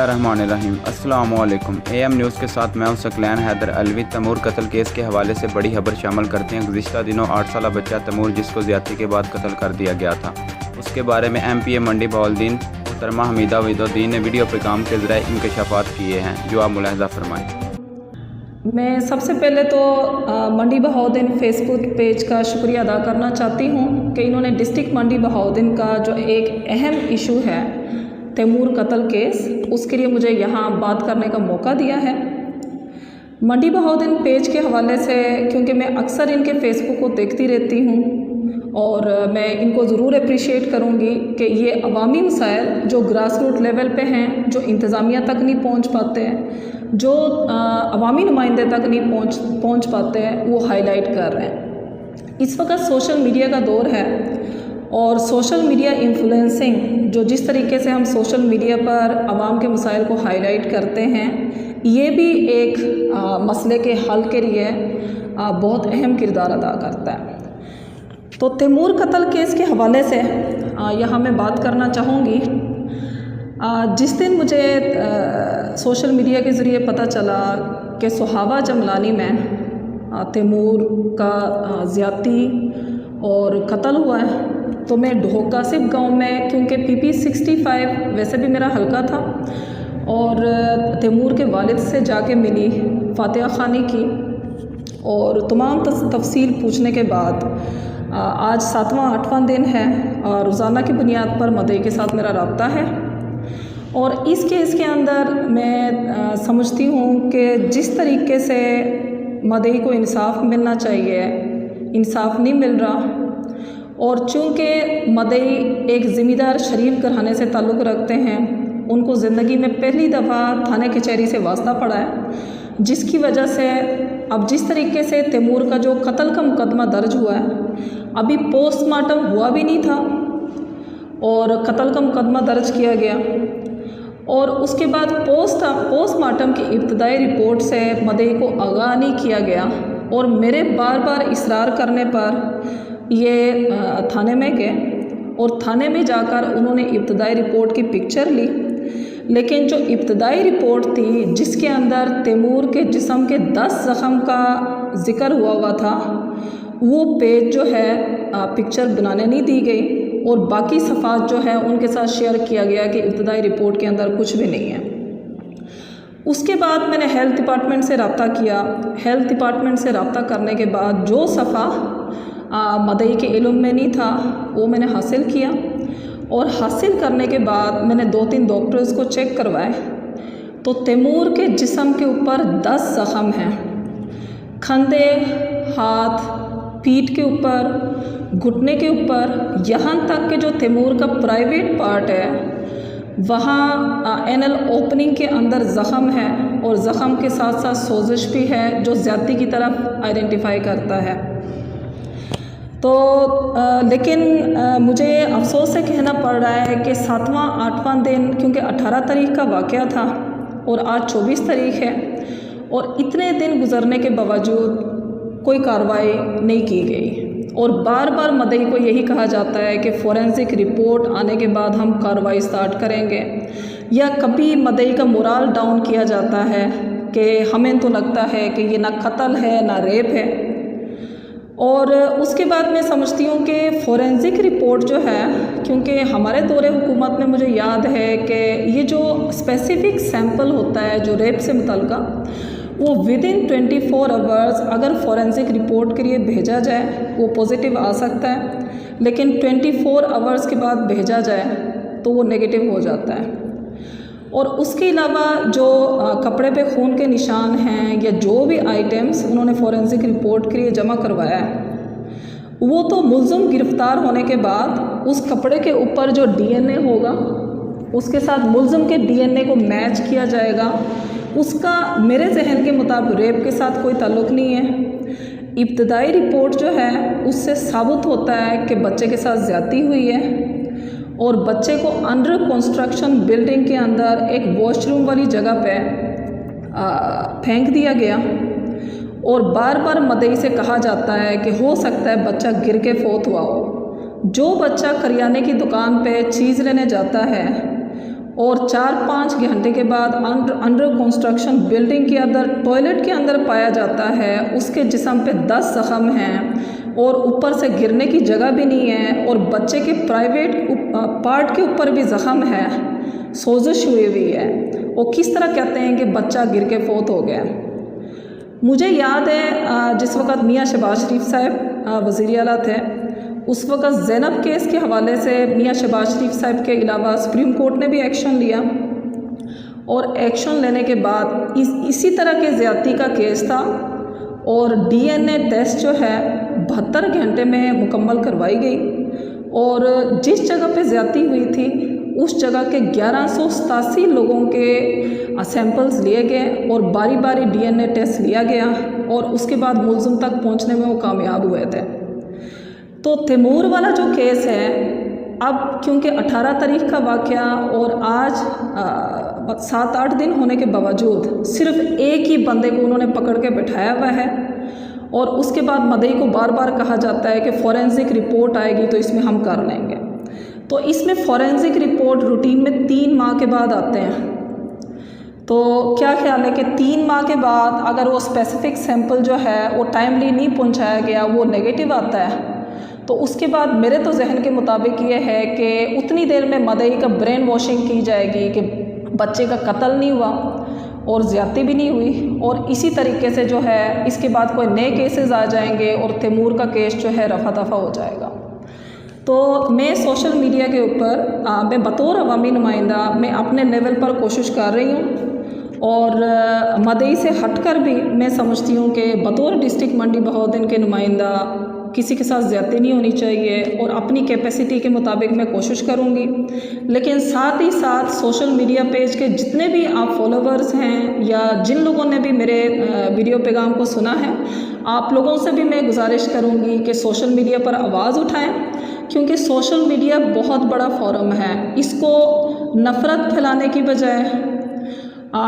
बिस्मिल्लाहिर्रहमानिर्रहीम। अस्सलामुअलैकुम। AM news के साथ मैं हूं सकलैन हैदर अलवी। तैमूर कत्ल केस के हवाले से बड़ी खबर शामिल करते हैं। गुज़िश्ता दिनों 8 साला बच्चा तैमूर, जिसको ज़्यादती के बाद कत्ल कर दिया गया था, उसके बारे में MPA मंडी बहाउद्दीन मोहतरमा हमीदा वहीदुद्दीन ने वीडियो पैगाम के ज़रिए इंकशाफात किए हैं, जो आप मुलाहिज़ा फरमाएँ। मैं सबसे पहले तो मंडी बहाउद्दीन फेसबुक पेज का शुक्रिया अदा करना चाहती हूँ कि इन्होंने डिस्ट्रिक्ट मंडी बहाउद्दीन का जो एक अहम इशू है तैमूर कत्ल केस, उसके लिए मुझे यहाँ बात करने का मौका दिया है। मंडी बहाउद्दीन पेज के हवाले से, क्योंकि मैं अक्सर इनके फेसबुक को देखती रहती हूँ और मैं इनको ज़रूर अप्रिशिएट करूँगी कि ये अवामी मसाइल जो ग्रास रूट लेवल पे हैं, जो इंतज़ामिया तक नहीं पहुँच पाते हैं, जो अवामी नुमाइंदे तक नहीं पहुँच पाते हैं, वो हाईलाइट कर रहे हैं। इस वक्त सोशल मीडिया का दौर है और सोशल मीडिया इन्फ्लुएंसिंग, जो जिस तरीके से हम सोशल मीडिया पर आवाम के मसाइल को हाईलाइट करते हैं, ये भी एक मसले के हल के लिए बहुत अहम किरदार अदा करता है। तो तैमूर कत्ल केस के हवाले से यहाँ मैं बात करना चाहूँगी। जिस दिन मुझे सोशल मीडिया के ज़रिए पता चला कि सुहावा जमलानी में तैमूर का ज़्यादती और कत्ल हुआ है, तो मैं ढोकासिब गांव में, क्योंकि PP 65 वैसे भी मेरा हल्का था, और तैमूर के वालिद से जाके मिली, फातिहा खानी की, और तमाम तफसील पूछने के बाद आज 7वां-8वां दिन है और रोज़ाना की बुनियाद पर मदई के साथ मेरा रब्ता है। और इस केस के अंदर मैं समझती हूँ कि जिस तरीके से मदई को इंसाफ मिलना चाहिए, इंसाफ नहीं मिल रहा। और चूँकि मदई एक ज़िम्मेदार शरीफ घराने से ताल्लुक़ रखते हैं, उनको ज़िंदगी में पहली दफ़ा थाने कचहरी से वास्ता पड़ा है, जिसकी वजह से अब जिस तरीके से तैमूर का जो कत्ल का मुकदमा दर्ज हुआ है, अभी पोस्टमार्टम हुआ भी नहीं था और कत्ल का मुकदमा दर्ज किया गया, और उसके बाद पोस्टमार्टम की इब्तदाई रिपोर्ट से मदई को आगाह नहीं किया गया। और मेरे बार बार इसरार करने पर ये थाने में गए और थाने में जाकर उन्होंने इब्तदाई रिपोर्ट की पिक्चर ली, लेकिन जो इब्तदाई रिपोर्ट थी, जिसके अंदर तैमूर के जिस्म के 10 ज़ख़म का ज़िक्र हुआ था, वो पेज जो है पिक्चर बनाने नहीं दी गई और बाकी सफ़ात जो है उनके साथ शेयर किया गया कि इब्तदाई रिपोर्ट के अंदर कुछ भी नहीं है। उसके बाद मैंने हेल्थ डिपार्टमेंट से रब्ता किया। हेल्थ डिपार्टमेंट से रब्ता करने के बाद जो सफ़ा मदई के इल्म में नहीं था, वो मैंने हासिल किया, और हासिल करने के बाद मैंने 2-3 डॉक्टर्स को चेक करवाए, तो तैमूर के जिस्म के ऊपर 10 ज़ख़म हैं। कंधे, हाथ, पीठ के ऊपर, घुटने के ऊपर, यहाँ तक कि जो तैमूर का प्राइवेट पार्ट है, वहाँ एनल ओपनिंग के अंदर ज़ख़म है, और ज़ख़म के साथ साथ सोजिश भी है, जो ज़्यादती की तरफ आइडेंटिफाई करता है। तो लेकिन मुझे अफसोस से कहना पड़ रहा है कि 7वां-8वां दिन, क्योंकि 18 तारीख का वाक़या था और आज 24 तारीख है, और इतने दिन गुज़रने के बावजूद कोई कार्रवाई नहीं की गई, और बार बार मदई को यही कहा जाता है कि फ़ोरेंसिक रिपोर्ट आने के बाद हम कार्रवाई स्टार्ट करेंगे, या कभी मदई का मोराल डाउन किया जाता है कि हमें तो लगता है कि ये ना कत्ल है ना रेप है। और उसके बाद मैं समझती हूँ कि फ़ोरेंसिक रिपोर्ट जो है, क्योंकि हमारे दौरे हुकूमत में मुझे याद है कि ये जो स्पेसिफ़िक सैंपल होता है जो रेप से मुतल्लिका, वो विदिन 24 आवर्स अगर फ़ोरेंसिक रिपोर्ट के लिए भेजा जाए वो पॉजिटिव आ सकता है, लेकिन 24 आवर्स के बाद भेजा जाए तो वो नेगेटिव हो जाता है। और उसके अलावा जो कपड़े पे खून के निशान हैं, या जो भी आइटम्स उन्होंने फ़ोरेंसिक रिपोर्ट के लिए जमा करवाया है, वो तो मुल्ज़िम गिरफ़्तार होने के बाद उस कपड़े के ऊपर जो DNA होगा, उसके साथ मुल्ज़िम के DNA को मैच किया जाएगा। उसका मेरे जहन के मुताबिक रेप के साथ कोई ताल्लुक़ नहीं है। इब्तदाई रिपोर्ट जो है उससे साबित होता है कि बच्चे के साथ ज़्यादती हुई है, और बच्चे को अंडर कंस्ट्रक्शन बिल्डिंग के अंदर एक वॉशरूम वाली जगह पे फेंक दिया गया, और बार बार मदई से कहा जाता है कि हो सकता है बच्चा गिर के फौत हुआ हो। जो बच्चा करियाने की दुकान पे चीज़ लेने जाता है, और 4-5 घंटे के बाद अंडर कंस्ट्रक्शन बिल्डिंग के अंदर टॉयलेट के अंदर पाया जाता है। उसके जिस्म पे 10 ज़ख़म हैं और ऊपर से गिरने की जगह भी नहीं है और बच्चे के प्राइवेट पार्ट के ऊपर भी ज़ख़म है, सोजिश हुई हुई है। वो किस तरह कहते हैं कि बच्चा गिर के फौत हो गया। मुझे याद है जिस वक़्त मियाँ शहबाज शरीफ साहब वज़ीर आला थे, उस वक़्त ज़ैनब केस के हवाले से मियाँ शहबाज शरीफ साहब के अलावा सुप्रीम कोर्ट ने भी एक्शन लिया और एक्शन लेने के बाद इसी तरह के ज़्यादती का केस था और डीएनए टेस्ट जो है 72 घंटे में मुकम्मल करवाई गई और जिस जगह पे ज़्यादती हुई थी उस जगह के 1187 लोगों के सैंपल्स लिए गए और बारी बारी डीएनए टेस्ट लिया गया और उसके बाद मुलज़िम तक पहुंचने में वो कामयाब हुए थे। तो तैमूर वाला जो केस है, अब क्योंकि 18 तारीख का वाक़या और आज 7-8 दिन होने के बावजूद सिर्फ एक ही बंदे को उन्होंने पकड़ के बैठाया हुआ है और उसके बाद मदई को बार बार कहा जाता है कि फ़ॉरेंसिक रिपोर्ट आएगी तो इसमें हम कर लेंगे। तो इसमें फ़ॉरेंसिक रिपोर्ट रूटीन में 3 माह के बाद आते हैं। तो क्या ख्याल है कि 3 माह के बाद अगर वो स्पेसिफिक सैंपल जो है वो टाइमली नहीं पहुंचाया गया, वो नेगेटिव आता है, तो उसके बाद मेरे तो जहन के मुताबिक ये है कि उतनी देर में मदई का ब्रेन वॉशिंग की जाएगी कि बच्चे का कत्ल नहीं हुआ और ज़्यादती भी नहीं हुई और इसी तरीके से जो है इसके बाद कोई नए केसेस आ जाएंगे और तैमूर का केस जो है रफा दफा हो जाएगा। तो मैं सोशल मीडिया के ऊपर मैं बतौर अवामी नुमाइंदा मैं अपने लेवल पर कोशिश कर रही हूँ और मदई से हटकर भी मैं समझती हूँ कि बतौर डिस्ट्रिक्ट मंडी बहाउद्दीन के नुमाइंदा किसी के साथ ज़्यादती नहीं होनी चाहिए और अपनी कैपेसिटी के मुताबिक मैं कोशिश करूँगी। लेकिन साथ ही साथ सोशल मीडिया पेज के जितने भी आप फॉलोवर्स हैं या जिन लोगों ने भी मेरे वीडियो पैगाम को सुना है, आप लोगों से भी मैं गुजारिश करूँगी कि सोशल मीडिया पर आवाज़ उठाएँ, क्योंकि सोशल मीडिया बहुत बड़ा फोरम है। इसको नफ़रत फैलाने की बजाय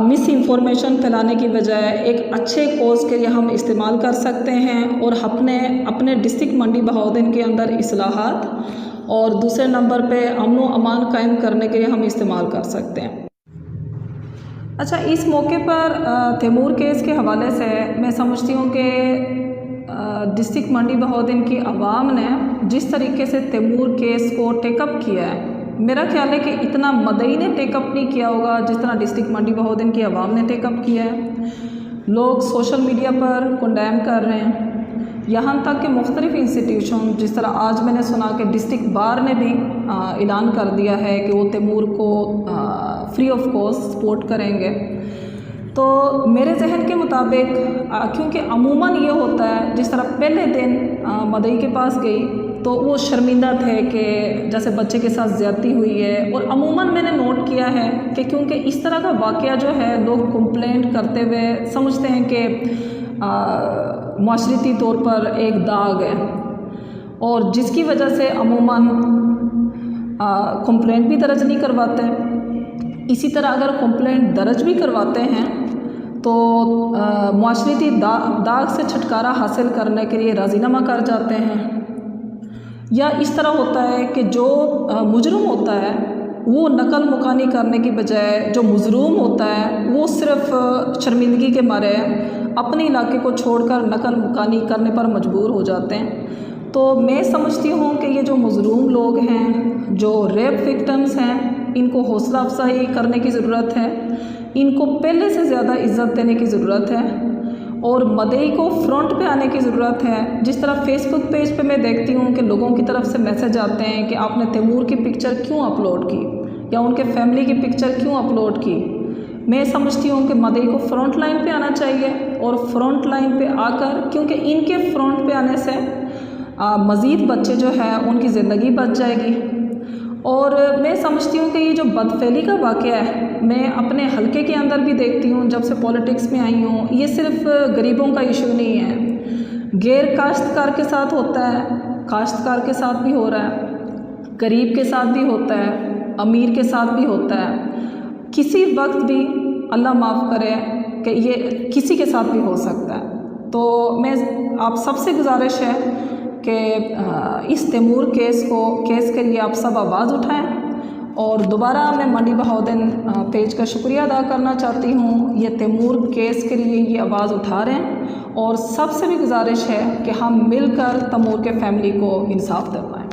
मिस इन्फॉर्मेशन फैलाने की बजाय एक अच्छे कोज़ के लिए हम इस्तेमाल कर सकते हैं और अपने डिस्ट्रिक्ट मंडी बहाउद्दीन के अंदर इस्लाहात और दूसरे नंबर पे अमन व अमान कायम करने के लिए हम इस्तेमाल कर सकते हैं। अच्छा, इस मौके पर तैमूर केस के हवाले से मैं समझती हूँ कि डिस्ट्रिक्ट मंडी बहाउद्दीन की आवाम ने जिस तरीके से तैमूर केस को टेकअप किया है, मेरा ख्याल है कि इतना मदई ने टेकअप नहीं किया होगा जिस तरह डिस्ट्रिक्ट मंडी बहाउद्दीन की आवाम ने टेकअप किया है। लोग सोशल मीडिया पर कंडेम कर रहे हैं, यहाँ तक कि मुख्तलिफ इंस्टीट्यूशन, जिस तरह आज मैंने सुना कि डिस्ट्रिक्ट बार ने भी ऐलान कर दिया है कि वो तैमूर को फ्री ऑफ कॉस्ट सपोर्ट करेंगे। तो मेरे जहन के मुताबिक क्योंकि अमूमन ये होता है, जिस तरह पहले दिन मदई के पास गई तो वो शर्मिंदा थे कि जैसे बच्चे के साथ ज़्यादती हुई है और अमूमन मैंने नोट किया है कि क्योंकि इस तरह का वाक़या जो है लोग कंप्लेंट करते हुए समझते हैं कि माशरती तौर पर एक दाग है और जिसकी वजह से अमूमन कंप्लेंट भी दर्ज नहीं करवाते। इसी तरह अगर कंप्लेंट दर्ज भी करवाते हैं तो माशरती दाग से छुटकारा हासिल करने के लिए राज़ीनामा कर जाते हैं, या इस तरह होता है कि जो मुजरिम होता है वो नकल मुकानी करने की बजाय जो मुजरूम होता है वो सिर्फ शर्मिंदगी के मारे अपने इलाके को छोड़कर नकल मुकानी करने पर मजबूर हो जाते हैं। तो मैं समझती हूँ कि ये जो मुजरूम लोग हैं, जो रेप विक्टिम्स हैं, इनको हौसला अफजाई करने की ज़रूरत है, इनको पहले से ज़्यादा इज़्ज़त देने की ज़रूरत है और मदई को फ्रंट पे आने की ज़रूरत है। जिस तरह फेसबुक पेज पे मैं देखती हूँ कि लोगों की तरफ से मैसेज आते हैं कि आपने तैमूर की पिक्चर क्यों अपलोड की या उनके फैमिली की पिक्चर क्यों अपलोड की। मैं समझती हूँ कि मदई को फ्रंट लाइन पे आना चाहिए और फ्रंट लाइन पे आकर, क्योंकि इनके फ्रंट पे आने से मज़ीद बच्चे जो है उनकी ज़िंदगी बच जाएगी। और मैं समझती हूँ कि ये जो बदफेली का वाक़या है, मैं अपने हलके के अंदर भी देखती हूँ जब से पॉलिटिक्स में आई हूँ, ये सिर्फ गरीबों का इशू नहीं है, गैर काश्तकार के साथ होता है, काश्तकार के साथ भी हो रहा है, गरीब के साथ भी होता है, अमीर के साथ भी होता है। किसी वक्त भी अल्लाह माफ़ करे कि ये किसी के साथ भी हो सकता है। तो मैं आप सबसे गुजारिश है कि इस तैमूर केस के लिए आप सब आवाज़ उठाएं और दोबारा मैं मंडी बहाउद्दीन पेज का शुक्रिया अदा करना चाहती हूँ। ये तैमूर केस के लिए ये आवाज़ उठा रहे हैं और सबसे भी गुजारिश है कि हम मिलकर तैमूर के फैमिली को इंसाफ दिलवाएं।